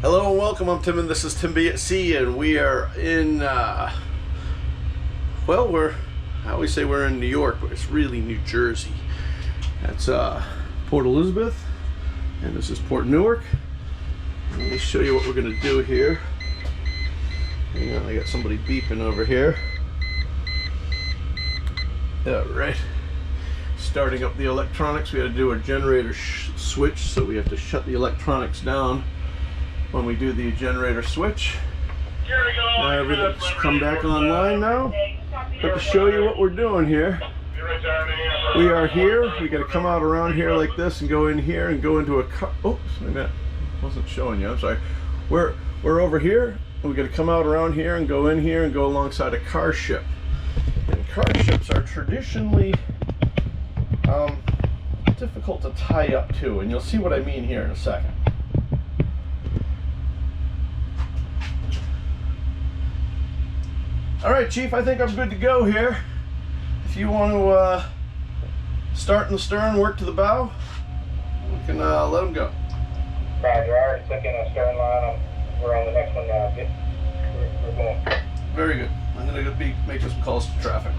Hello and welcome, I'm Tim and this is TimBatSea, and we are in, well, I always say we're in New York, but it's really New Jersey. That's Port Elizabeth, and this is Port Newark. Let me show you what we're going to do here. Hang on, I got somebody beeping over here. Alright. Starting up the electronics, we had to do a generator switch, so we have to shut the electronics down when we do the generator switch. Everything's come back online now. But to show you what we're doing here, we are here. We got to come out around here like this and go in here and go into a car. Oops, that wasn't showing you. I'm sorry. We're over here, and we got to come out around here and go in here and go alongside a car ship. And car ships are traditionally difficult to tie up to, and you'll see what I mean here in a second. All right, Chief, I think I'm good to go here. If you want to start in the stern, work to the bow, we can let them go. Roger, I already took in a stern line. We're on the next one now. We're going. Very good. I'm going to be making some calls to traffic.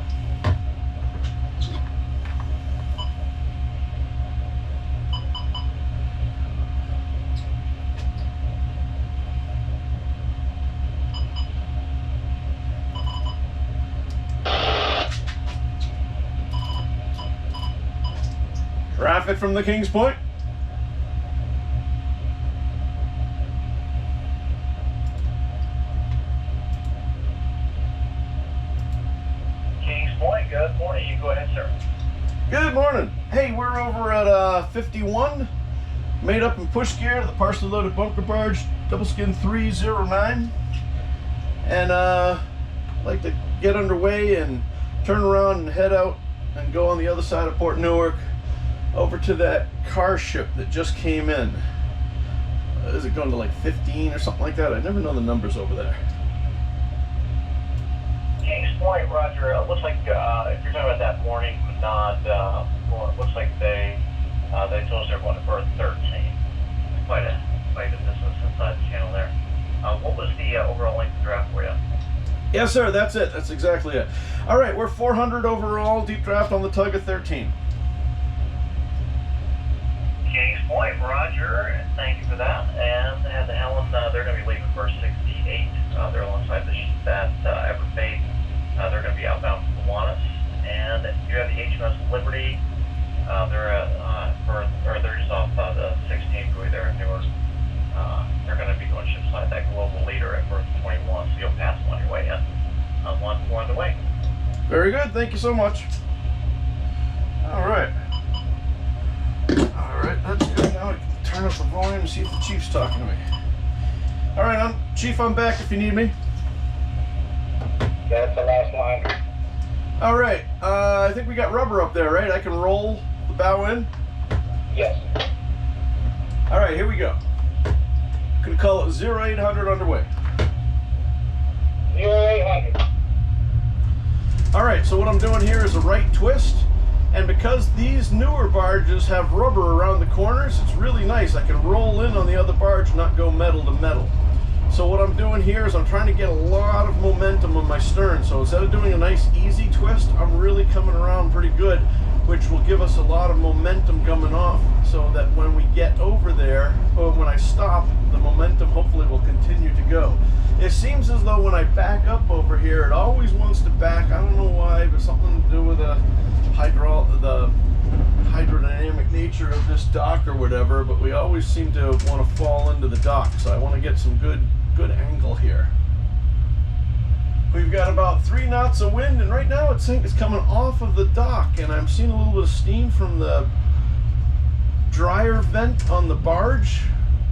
Traffic from the Kings Point. Kings Point, good morning. You go ahead, sir. Good morning. Hey, we're over at 51, made up in push gear to the partially loaded bunker barge, double skin 309. And I'd like to get underway and turn around and head out and go on the other side of Port Newark, over to that car ship that just came in. Is it going to like 15 or something like that? I never know the numbers over there. Kings Point, Roger. Looks like if you're talking about that morning nod, looks like they told us they're going to berth 13. Quite a distance inside the channel there. What was the overall length of draft for you? Yes, sir. That's it. That's exactly it. All right, we're 400 overall, deep draft on the tug at 13. Kings Point, Roger, thank you for that. And at the Helen, they're going to be leaving for 68. They're alongside that Everfate. They're going to be outbound from Kiwanis. And you have the HMS Liberty. They're just off the 16 buoy there in Newark. They're going to be going shipside, that global leader at berth 21, so you'll pass them on your way in. One more on the way. Very good. Thank you so much. All right. Alright, that's good. Now I can turn up the volume and see if the Chief's talking to me. Alright, Chief, I'm back if you need me. That's the last line. Alright, I think we got rubber up there, right? I can roll the bow in? Yes. Alright, here we go. Gonna call it 0800 underway. 0800. Alright, so what I'm doing here is a right twist. And because these newer barges have rubber around the corners, it's really nice. I can roll in on the other barge and not go metal to metal. So what I'm doing here is I'm trying to get a lot of momentum on my stern. So instead of doing a nice easy twist, I'm really coming around pretty good, which will give us a lot of momentum coming off, so that when we get over there, or when I stop, the momentum hopefully will continue to go. It seems as though when I back up over here, it always wants to back. I don't know why, but something to do with the hydrodynamic nature of this dock or whatever, but we always seem to want to fall into the dock, so I want to get some good angle here. We've got about 3 knots of wind, and right now it's coming off of the dock, and I'm seeing a little bit of steam from the dryer vent on the barge.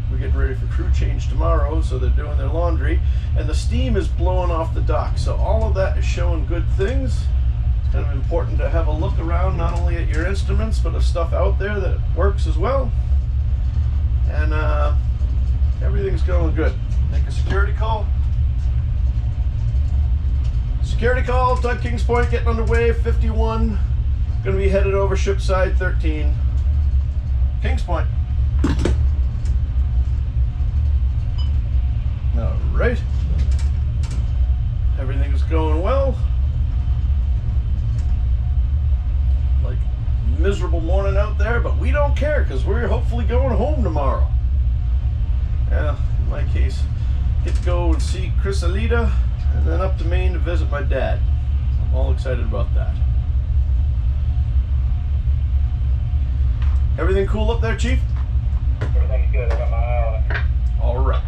We're getting ready for crew change tomorrow, so they're doing their laundry, and the steam is blowing off the dock, so all of that is showing good things. It's kind of important to have a look around, not only at your instruments, but of stuff out there that works as well. And everything's going good. Make a security call. Security call, tug Kings Point getting underway, 51. Going to be headed over shipside 13. Kings Point. right? Everything is going well. Like, miserable morning out there, but we don't care because we're hopefully going home tomorrow. Yeah, in my case, get to go and see Chrysalida and then up to Maine to visit my dad. I'm all excited about that. Everything cool up there, Chief? Everything's good. I got my eye on it. All right.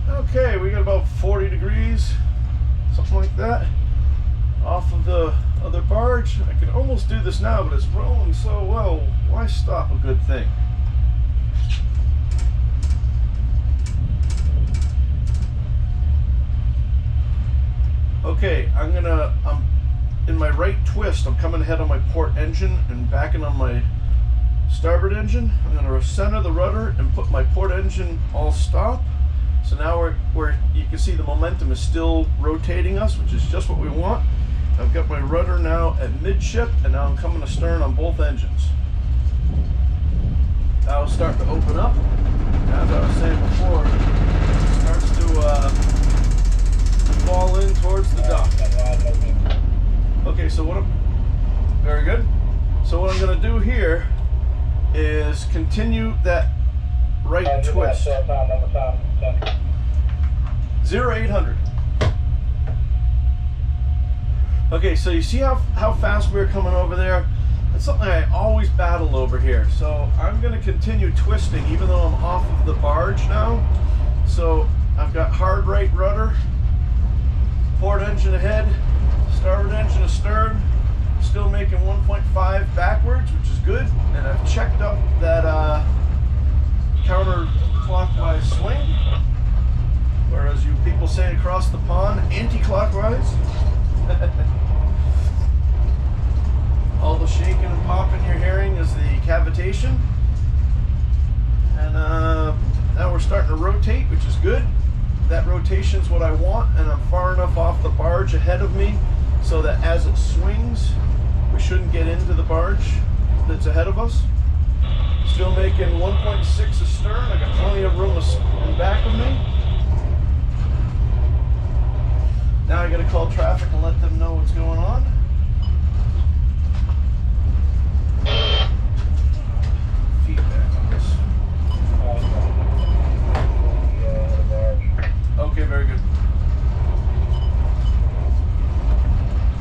Okay, we got about 40 degrees, something like that, off of the other barge. I can almost do this now, but it's rolling so well. Why stop a good thing? Okay, I'm in my right twist. I'm coming ahead on my port engine and backing on my starboard engine. I'm going to center the rudder and put my port engine all stop. So now we're you can see the momentum is still rotating us, which is just what we want. I've got my rudder now at midship, and now I'm coming astern on both engines. Now it's starting to open up. As I was saying before, it starts to fall in towards the dock. Okay, so very good. So what I'm going to do here is continue that right twist. 0800. Okay, so you see how fast we're coming over there? That's something I always battle over here. So I'm going to continue twisting even though I'm off of the barge now. So I've got hard right rudder, port engine ahead, starboard engine astern, still making 1.5 backwards, which is good. And I've checked up that counterclockwise swing, whereas you people say across the pond, anti-clockwise. All the shaking and popping you're hearing is the cavitation. And now we're starting to rotate, which is good. That rotation is what I want, and I'm far enough off the barge ahead of me so that as it swings, we shouldn't get into the barge that's ahead of us. Still making 1.6 astern. I got plenty of room in back of me. Now I gotta call traffic and let them know what's going on. Feedback on this. Okay, very good.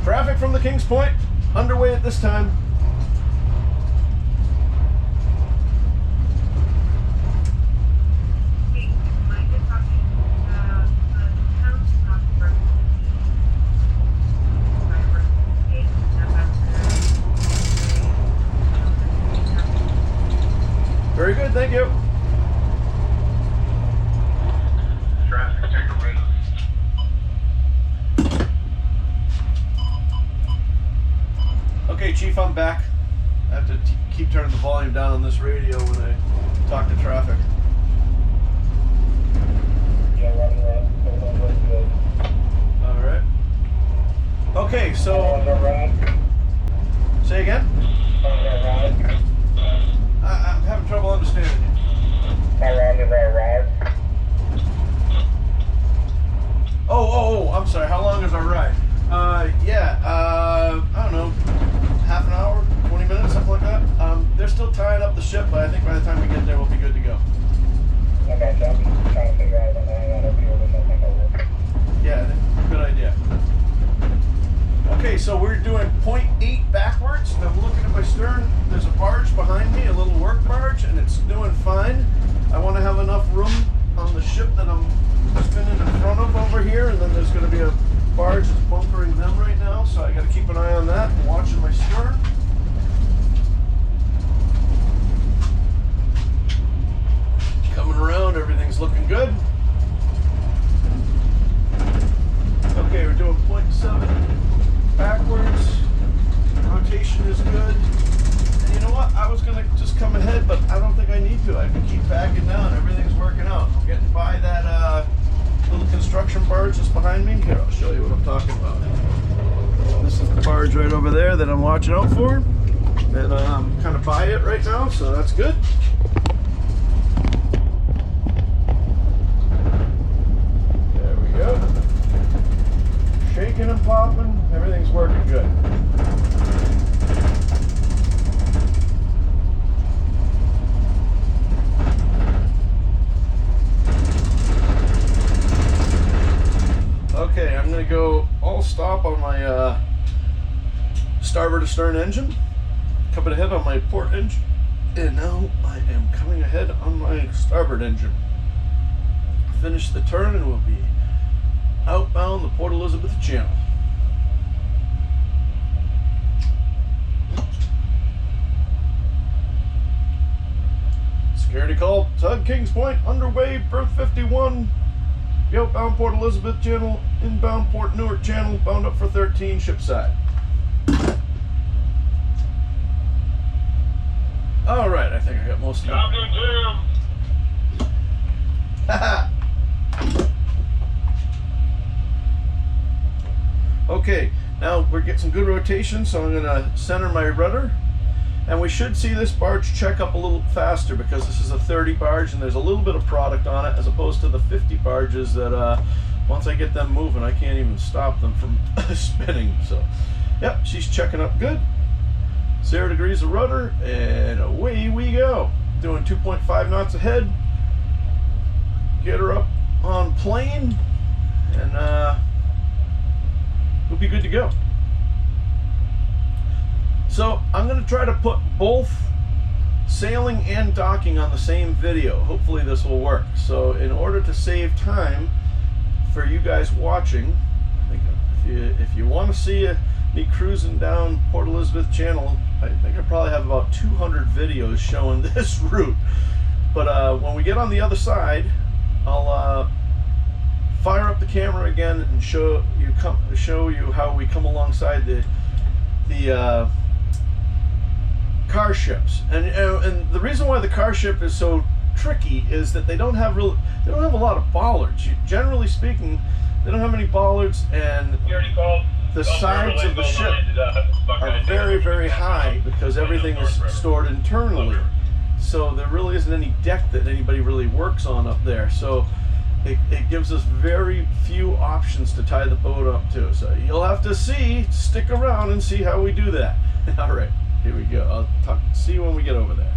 Traffic from the Kings Point, underway at this time. Very good, thank you. Traffic, take a minute. Okay, Chief, I'm back. I have to keep turning the volume down on this radio when I talk to traffic. Yeah, running good. All right. Okay, so say again. I'm having trouble understanding you. How long is our ride? Oh, I'm sorry. How long is our ride? I don't know, half an hour, 20 minutes, something like that. They're still tying up the ship, but I think by the time we get there, we'll be good to go. Okay, so I'm just trying to figure out when I hang out over here, but I think I'll work. Yeah, good idea. Okay, so we're doing 0.8 backwards. I'm looking at my stern. There's a barge behind me, a little work barge, and it's doing fine. I want to have enough room on the ship that I'm spinning in front of over here, and then there's going to be a barge that's bunkering them right now, so I got to keep an eye on that and watching my stern. Coming around, everything's looking good. Okay, we're doing 0.7 backwards. Rotation is good. And you know what? I was going to just come ahead, but I don't think I need to. I can keep backing down. Everything's working out. I'm getting by that little construction barge that's behind me. Here, I'll show you what I'm talking about. This is the barge right over there that I'm watching out for. And I'm kind of by it right now, so that's good. up on my starboard to stern engine, coming ahead on my port engine, and now I am coming ahead on my starboard engine. Finish the turn and we'll be outbound the Port Elizabeth Channel. Security call, Tug Kings Point, underway, berth 51. The outbound Port Elizabeth Channel, inbound Port Newark Channel, bound up for 13, ship side. All right, I think I got most of it. Haha. Okay, now we're getting some good rotation, so I'm going to center my rudder. And we should see this barge check up a little faster because this is a 30 barge and there's a little bit of product on it as opposed to the 50 barges that once I get them moving, I can't even stop them from spinning. So, yep, she's checking up good. 0 degrees of rudder, and away we go. Doing 2.5 knots ahead. Get her up on plane, and we'll be good to go. So I'm going to try to put both sailing and docking on the same video. Hopefully this will work. So in order to save time for you guys watching, I think if you want to see me cruising down Port Elizabeth Channel, I think I probably have about 200 videos showing this route. But when we get on the other side, I'll fire up the camera again and show you how we come alongside the car ships. And the reason why the car ship is so tricky is that they don't have a lot of bollards. Generally speaking, they don't have any bollards, and the sides of the ship are very, very high because everything is stored internally. So there really isn't any deck that anybody really works on up there. So it gives us very few options to tie the boat up to. So you'll have to stick around and see how we do that. All right, here we go. I'll see you when we get over there.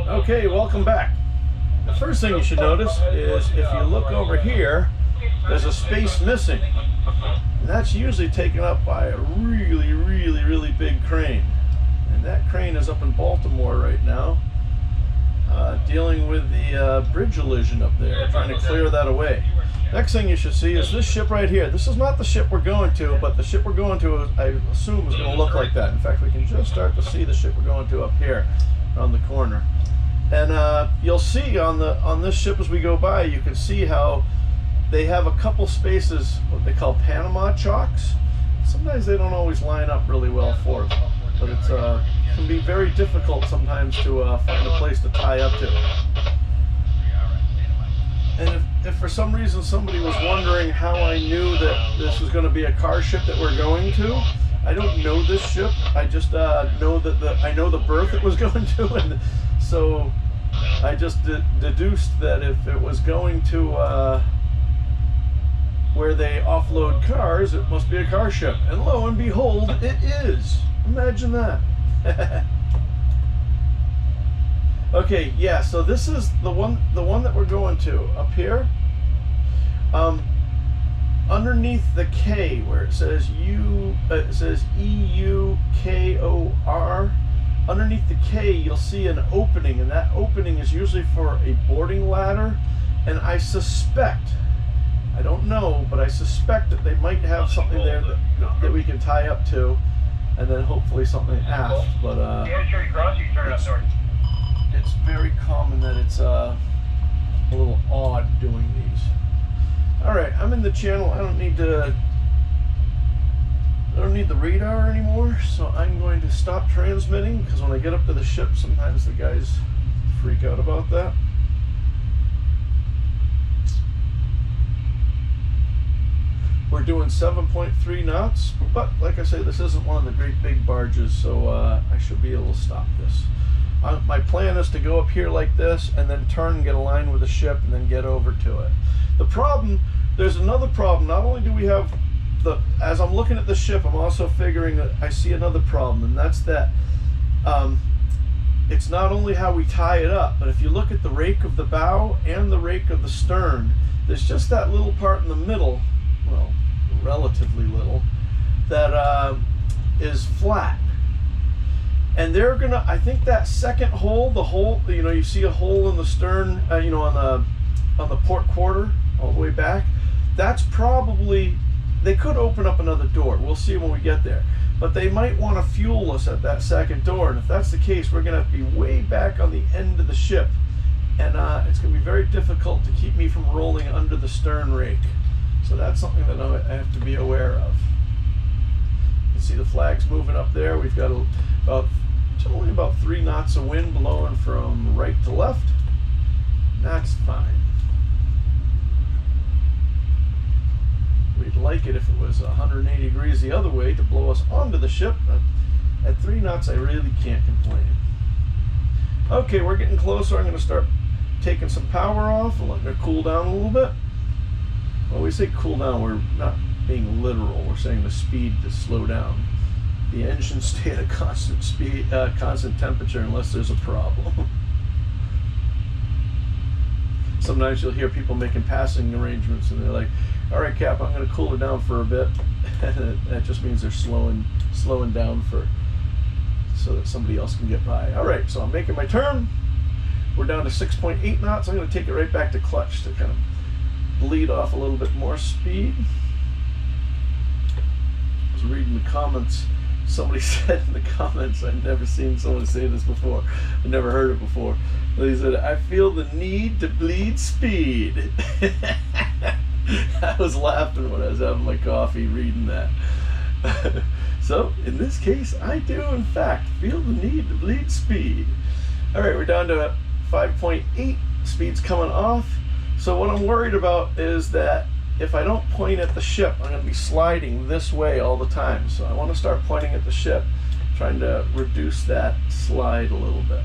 Okay, welcome back. The first thing you should notice is if you look over here, there's a space missing. And that's usually taken up by a really, really, really big crane. And that crane is up in Baltimore right now, dealing with the bridge illusion up there, trying to clear that away. Next thing you should see is this ship right here. This is not the ship we're going to, but the ship we're going to, I assume, is going to look like that. In fact, we can just start to see the ship we're going to up here around the corner. And you'll see on this ship as we go by, you can see how they have a couple spaces, what they call Panama chocks. Sometimes they don't always line up really well for it, but it can be very difficult sometimes to find a place to tie up to. And if for some reason somebody was wondering how I knew that this was going to be a car ship that we're going to, I don't know this ship. I just know that I know the berth it was going to, and so I just deduced that if it was going to where they offload cars, it must be a car ship. And lo and behold, it is. Imagine that. Okay, yeah, so this is the one that we're going to up here. Underneath the K, where it says EUKOR. Underneath the K, you'll see an opening, and that opening is usually for a boarding ladder. And I suspect, I don't know, but I suspect that they might have something there that we can tie up to, and then hopefully something aft. But it's very common that it's a little odd doing these. All right, I'm in the channel. I don't need the radar anymore, so I'm going to stop transmitting, because when I get up to the ship, sometimes the guys freak out about that. We're doing 7.3 knots, but like I say, this isn't one of the great big barges, so I should be able to stop this. My plan is to go up here like this and then turn and get aligned with the ship and then get over to it. The problem, there's another problem. Not only do we have as I'm looking at the ship, I'm also figuring that I see another problem, and that's that it's not only how we tie it up, but if you look at the rake of the bow and the rake of the stern, there's just that little part in the middle, well, relatively little, that is flat. And they're gonna, I think that second hole, the hole, you know, you see a hole in the stern, you know, on the port quarter, all the way back. That's probably, they could open up another door. We'll see when we get there. But they might want to fuel us at that second door. And if that's the case, we're gonna have to be way back on the end of the ship. And it's gonna be very difficult to keep me from rolling under the stern rake. So that's something that I have to be aware of. You can see the flags moving up there. We've got only about 3 knots of wind blowing from right to left. That's fine. We'd like it if it was 180 degrees the other way to blow us onto the ship, but at 3 knots I really can't complain. Okay, we're getting closer. I'm going to start taking some power off and letting it cool down a little bit. When we say cool down, we're not being literal. We're saying the speed to slow down. The engine stay at a constant speed, constant temperature unless there's a problem. Sometimes you'll hear people making passing arrangements and they're like, all right, Cap, I'm going to cool it down for a bit. And that just means they're slowing down so that somebody else can get by. All right, so I'm making my turn. We're down to 6.8 knots. I'm going to take it right back to clutch to kind of bleed off a little bit more speed. I was reading the comments. Somebody said in the comments, I've never seen someone say this before. I've never heard it before. They said, I feel the need to bleed speed. I was laughing when I was having my coffee reading that. So, in this case, I do, in fact, feel the need to bleed speed. All right, we're down to 5.8. Speed's coming off. So what I'm worried about is that if I don't point at the ship, I'm going to be sliding this way all the time. So I want to start pointing at the ship, trying to reduce that slide a little bit.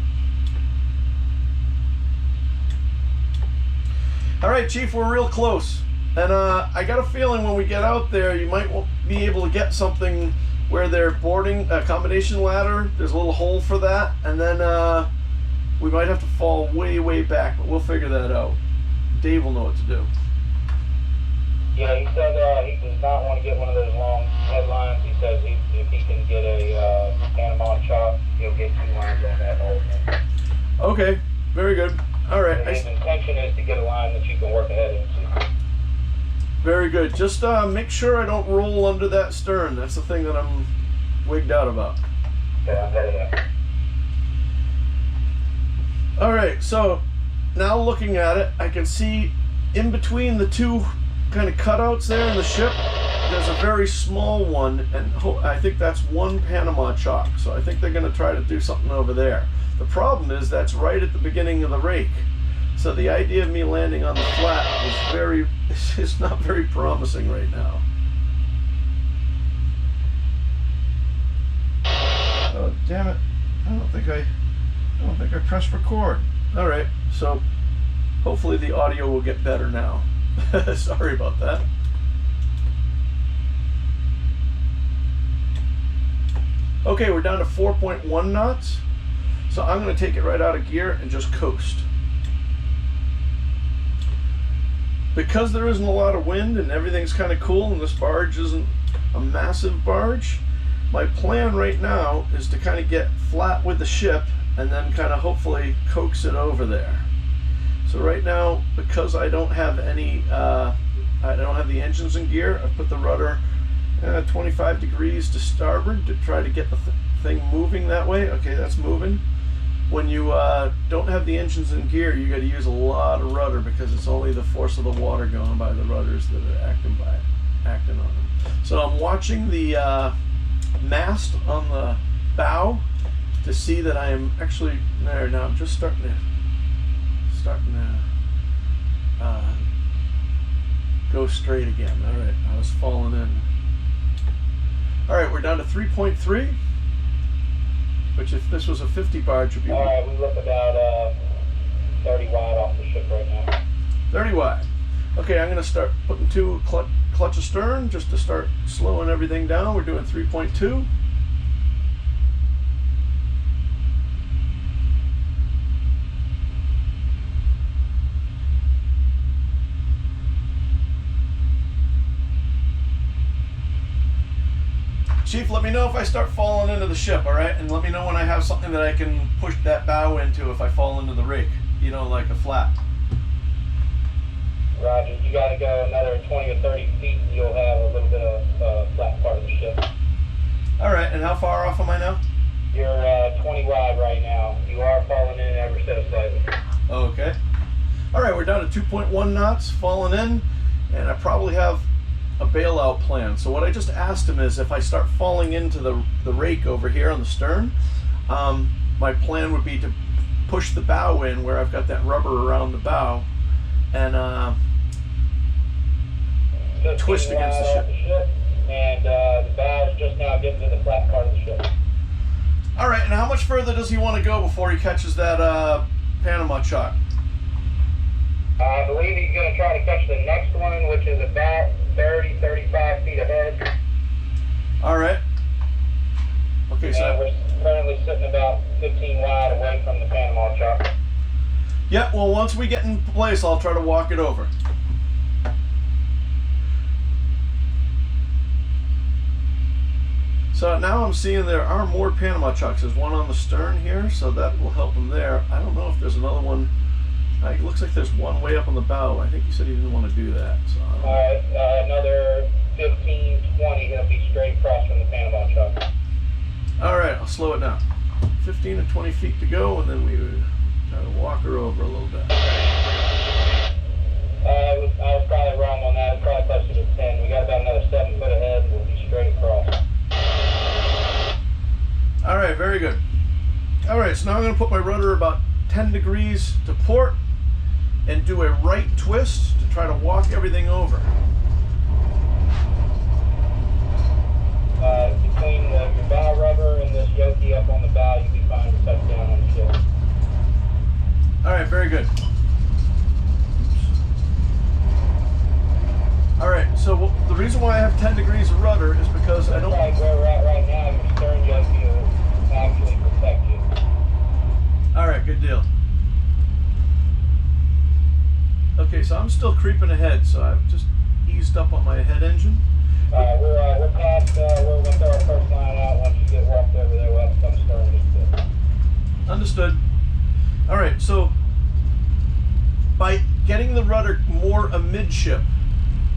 All right, Chief, we're real close. And I got a feeling when we get out there, you might be able to get something where they're boarding a combination ladder. There's a little hole for that. And then we might have to fall way, way back, but we'll figure that out. Dave will know what to do. Yeah, he said he does not want to get one of those long headlines. He says if he can get a Panama chop, he'll get 2 lines on that whole thing. Okay, very good. All right. And his intention is to get a line that you can work ahead into. Very good. Just make sure I don't roll under that stern. That's the thing that I'm wigged out about. Yeah, I'm headed up. All right, so now looking at it, I can see in between the two kind of cutouts there in the ship, there's a very small one, and I think that's one Panama chalk. So I think they're going to try to do something over there. The problem is that's right at the beginning of the rake. So the idea of me landing on the flat is not very promising right now. Oh, damn it. I don't think I pressed record. All right, so hopefully the audio will get better now. Sorry about that. Okay, we're down to 4.1 knots. So I'm going to take it right out of gear and just coast. Because there isn't a lot of wind and everything's kind of cool and this barge isn't a massive barge, my plan right now is to kind of get flat with the ship and then kind of hopefully coax it over there. So right now, because I don't have any, I don't have the engines in gear, I've put the rudder 25 degrees to starboard to try to get the thing moving that way. Okay, that's moving. When you don't have the engines in gear, you got to use a lot of rudder because it's only the force of the water going by the rudders that are acting on them. So I'm watching the mast on the bow to see that I am actually there now. I'm just starting to go go straight again. All right, I was falling in. All right, we're down to 3.3, which if this was a 50 barge would be... All right, we look about 30 wide off the ship right now. 30 wide. Okay, I'm going to start putting two clutch astern just to start slowing everything down. We're doing 3.2. Chief, let me know if I start falling into the ship, all right? And let me know when I have something that I can push that bow into if I fall into the rake. You know, like a flap. Roger. You got to go another 20 or 30 feet. You'll have a little bit of flat part of the ship. All right, and how far off am I now? You're 20 wide right now. You are falling in ever so slightly. Okay. All right, we're down to 2.1 knots, falling in, and I probably have a bailout plan. So what I just asked him is if I start falling into the rake over here on the stern, my plan would be to push the bow in where I've got that rubber around the bow and twist against the ship. And the bow is just now getting to the flat part of the ship. All right, and how much further does he want to go before he catches that Panama chalk? I believe he's going to try to catch the next one, which is about 30, 35 feet ahead. All right. Okay, so we're currently sitting about 15 wide away from the Panama chalk. Yeah, well, once we get in place, I'll try to walk it over. So now I'm seeing there are more Panama chalks. There's one on the stern here, so that will help him there. I don't know if there's another one. It looks like there's one way up on the bow. I think he said he didn't want to do that. So another 15, 20, he'll be straight across from the Panama chalk. All right, I'll slow it down. 15 to 20 feet to go, and then we try to walk her over a little bit. I was probably wrong on that. It's probably closer to 10. We got about another 7 foot ahead, and we'll be straight across. All right, very good. All right, so now I'm going to put my rudder about 10 degrees to port and do a right twist to try to walk everything over. Between your bow rubber and this yoke up on the bow, you'll be fine to touch down on the ship. All right, very good. All right, so the reason why I have 10 degrees of rudder is because I don't... Like where we're at right now, your stern yoke will actually protect you. All right, good deal. Okay, so I'm still creeping ahead, so I've just eased up on my head engine. We're past where we're going to throw our first line out. Once you get walked over there, we'll have to come stern just a bit. Understood. All right, so by getting the rudder more amidship,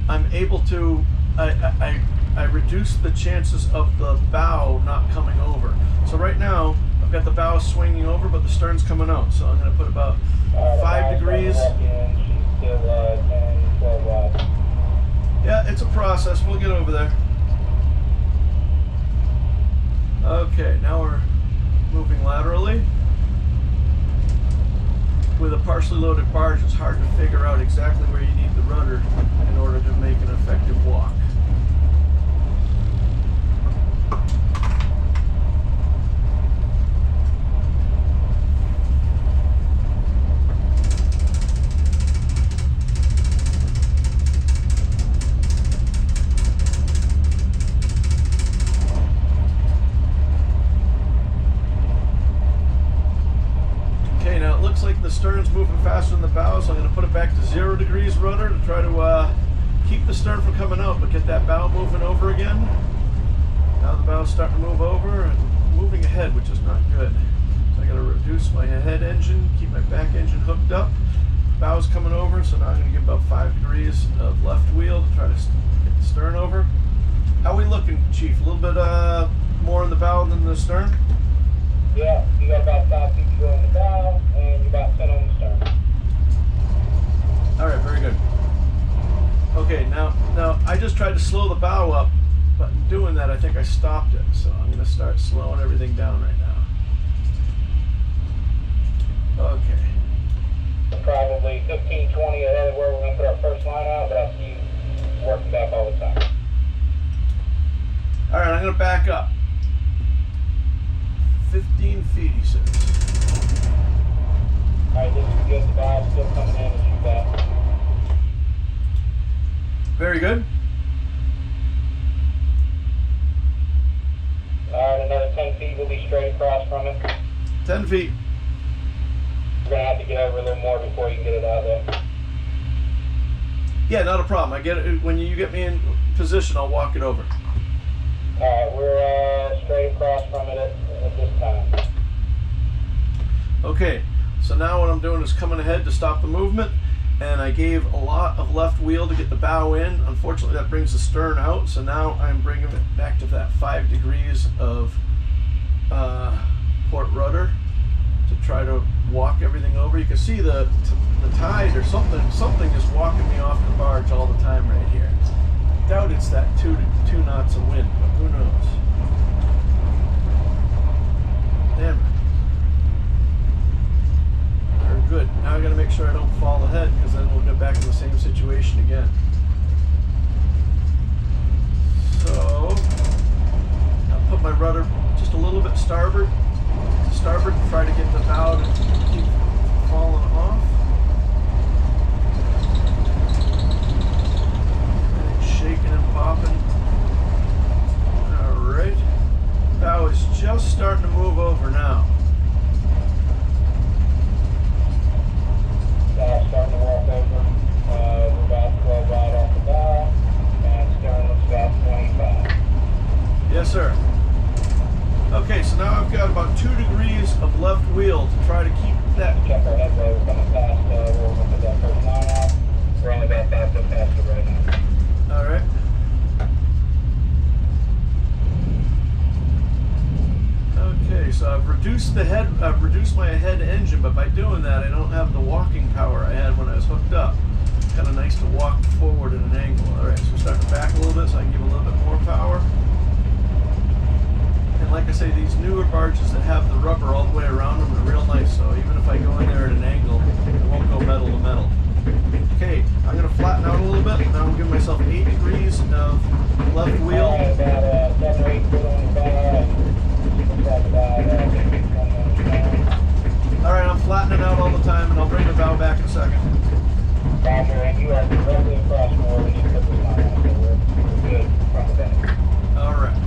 I'm able to, I reduce the chances of the bow not coming over. So right now, I've got the bow swinging over, but the stern's coming out. So I'm going to put about 5 degrees. She's still 10, 12 wide. Yeah, it's a process. We'll get over there. Okay, now we're moving laterally. With a partially loaded barge, it's hard to figure out exactly where you need the rudder in order to make an effective walk. The stern's moving faster than the bow, so I'm going to put it back to 0 degrees rudder to try to keep the stern from coming out, but get that bow moving over again. Now the bow's starting to move over and moving ahead, which is not good. So I got to reduce my head engine, keep my back engine hooked up. Bow's coming over, so now I'm going to give about 5 degrees of left wheel to try to get the stern over. How are we looking, Chief? A little bit more in the bow than the stern? Yeah, you got about 5 feet to go on the bow, and you're about 10 on the stern. All right, very good. Okay, now I just tried to slow the bow up, but in doing that, I think I stopped it. So I'm going to start slowing everything down right now. Okay. Probably 15, 20 ahead of where we're going to put our first line out, but I'll see you going to back up. 15 feet, he says. Alright, this is good. The bow's still coming in as you back. Very good. Alright, another 10 feet will be straight across from it. 10 feet. We're gonna have to get over a little more before you can get it out there. Yeah, not a problem. I get it. When you get me in position, I'll walk it over. Alright, we're straight across from it at this time. Okay, so now what I'm doing is coming ahead to stop the movement, and I gave a lot of left wheel to get the bow in. Unfortunately, that brings the stern out, so now I'm bringing it back to that 5 degrees of port rudder to try to walk everything over. You can see the tide or something is walking me off the barge all the time right here. I doubt it's that 2 knots of wind, but who knows? Damn it. Very good. Now I gotta make sure I don't fall ahead, because then we'll get back in the same situation again. So I'll put my rudder just a little bit starboard, and try to get the bow to keep falling off. And shaking and popping. Alright. Bow is just starting to move over now. Starting to walk over. We're about 12 right off the bow, and stern looks about 25. Yes, sir. Okay, so now I've got about 2 degrees of left wheel to try to keep that. Check our headway. We're coming past. We're going to put that first line out. We're only about 5 foot past it right now. All right. Okay, so I've reduced my head engine, but by doing that, I don't have the walking power I had when I was hooked up. Kind of nice to walk forward at an angle. All right, so we're starting to back a little bit so I can give a little bit more power. And like I say, these newer barges that have the rubber all the way around them are real nice, so even if I go in there at an angle, it won't go metal to metal. Okay, I'm going to flatten out a little bit. Now I'm giving myself 8 degrees of left wheel. Alright, about 7 or 8 foot on the bow, and looks like about 6 feet on the stern. Alright, I'm flattening out all the time, and I'll bring the bow back in a second. Roger, and you are directly across from where we need to put this line on, so we're good from the back. Alright.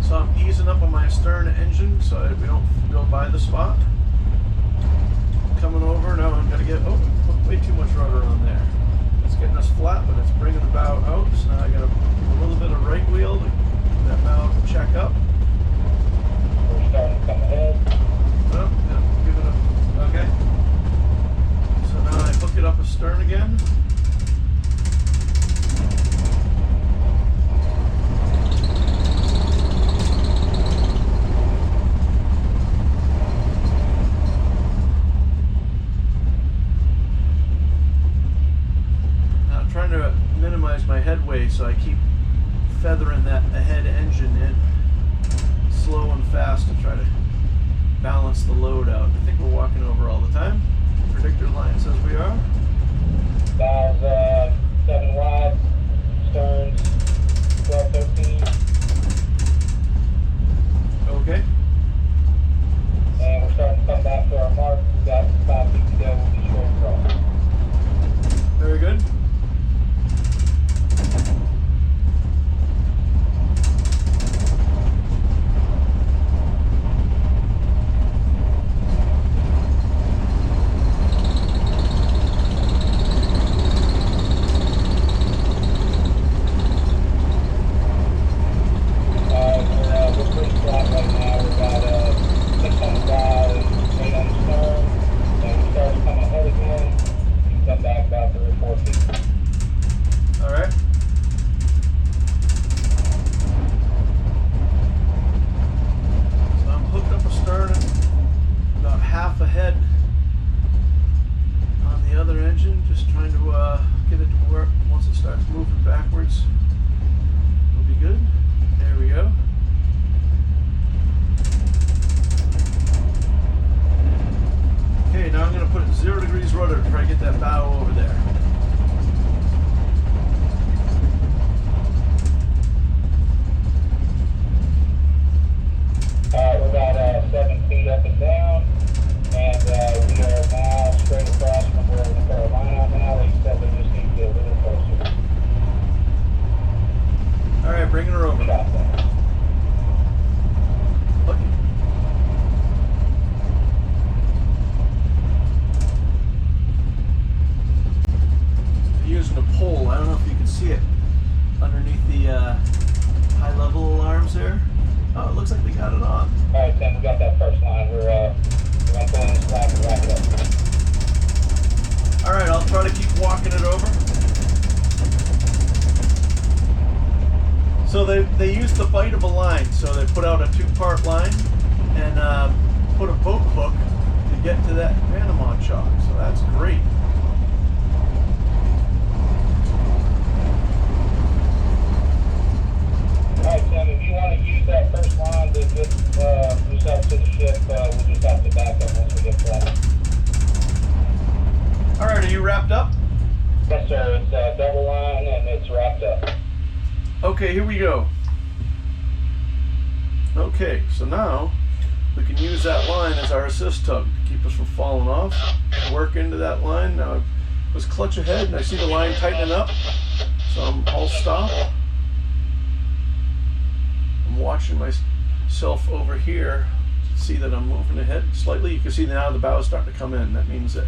So I'm easing up on my stern engine so we don't go by the spot. Coming over, now I'm going to get, put way too much rudder on there. It's getting us flat, but it's bringing the bow out, so now I got to give a little bit of right wheel to get that bow to check up. We're starting to come ahead. Oh, yeah, give it a, okay. So now I hook it up astern again. Now I'm trying to minimize my headway, so I keep feathering that ahead engine in slow and fast to try to balance the load out. I think we're walking over all the time. Predictor line says we are. Bows 7 wide, sterns 12, 13. Okay. And we're starting to come back to our mark. We've got 5 feet to go. We'll be straight across. Very good. We're pretty flat right now. We're about 6 on the bow and 8 on the stern. And we start to come ahead again. You come back about 3 or 4 feet. All right. So I'm hooked up astern about half a head on the other engine, just trying to get it to work. Once it starts moving backwards, it'll be good. There we go. Okay, now I'm going to put 0 degrees rudder to try to get that bow over there. put out a 2-part line and put a boat hook to get to that Panama chalk. So that's great. Alright, Tim, if you want to use that first line to get yourself to the ship, we'll just have to back up once we get flat. Alright, are you wrapped up? Yes, sir. It's a double line and it's wrapped up. Okay, here we go. Okay, so now we can use that line as our assist tug to keep us from falling off. Work into that line. Now I was clutch ahead and I see the line tightening up, so I'll stop. I'm watching myself over here to see that I'm moving ahead slightly. You can see now the bow is starting to come in. That means that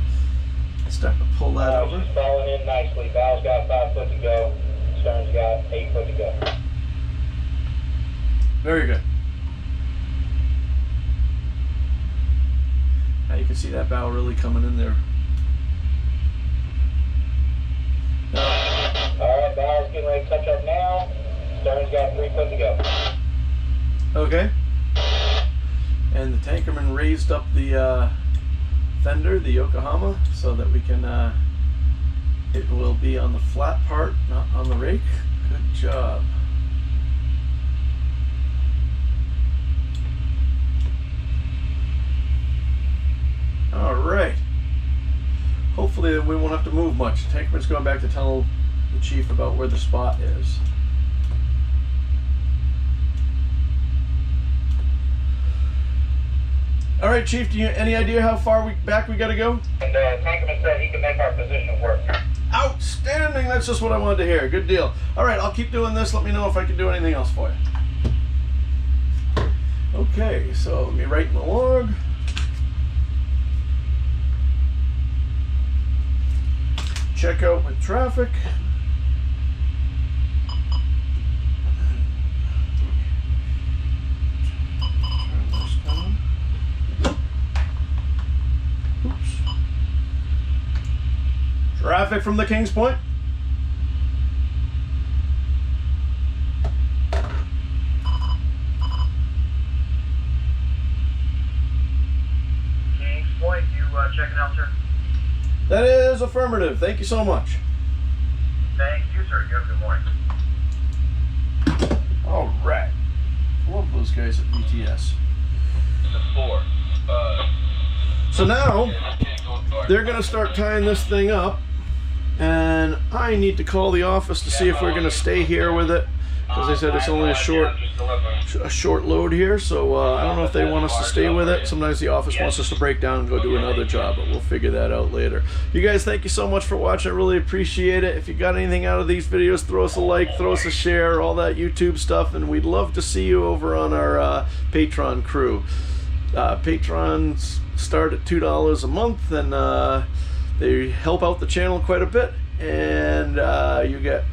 it's starting to pull that over. She's falling in nicely. Bow's got 5 foot to go. Stern's got 8 foot to go. Very good. Now you can see that bow really coming in there. Alright, bow's getting ready to touch up now. Stern's got 3 foot to go. Okay. And the tankerman raised up the fender, the Yokohama, so that we can, it will be on the flat part, not on the rake. Good job. All right. Hopefully we won't have to move much. The tankerman's going back to tell the chief about where the spot is. All right, Chief, do you any idea how far back we got to go? And Tankerman said he can make our position work. Outstanding! That's just what I wanted to hear. Good deal. All right, I'll keep doing this. Let me know if I can do anything else for you. Okay, so let me write in the log. Check out with traffic. Traffic from the Kings Point. Kings Point, you checking out, sir? That is affirmative. Thank you so much. Thank you, sir. You have a good morning. All right. Love those guys at BTS. The 4. So now they're going to start tying this thing up, and I need to call the office to see if we're going to stay here with it, because they said it's only a short load here. So I don't know if they want us to stay with it. Sometimes the office wants us to break down and go do another job, but we'll figure that out later. You guys, thank you so much for watching. I really appreciate it. If you got anything out of these videos, throw us a like, throw us a share, all that YouTube stuff, and we'd love to see you over on our Patreon crew. Patrons start at $2 a month, and they help out the channel quite a bit, and you get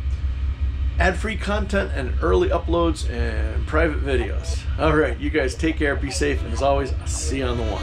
ad-free content and early uploads and private videos. All right, you guys take care, be safe, and as always, I'll see you on the one.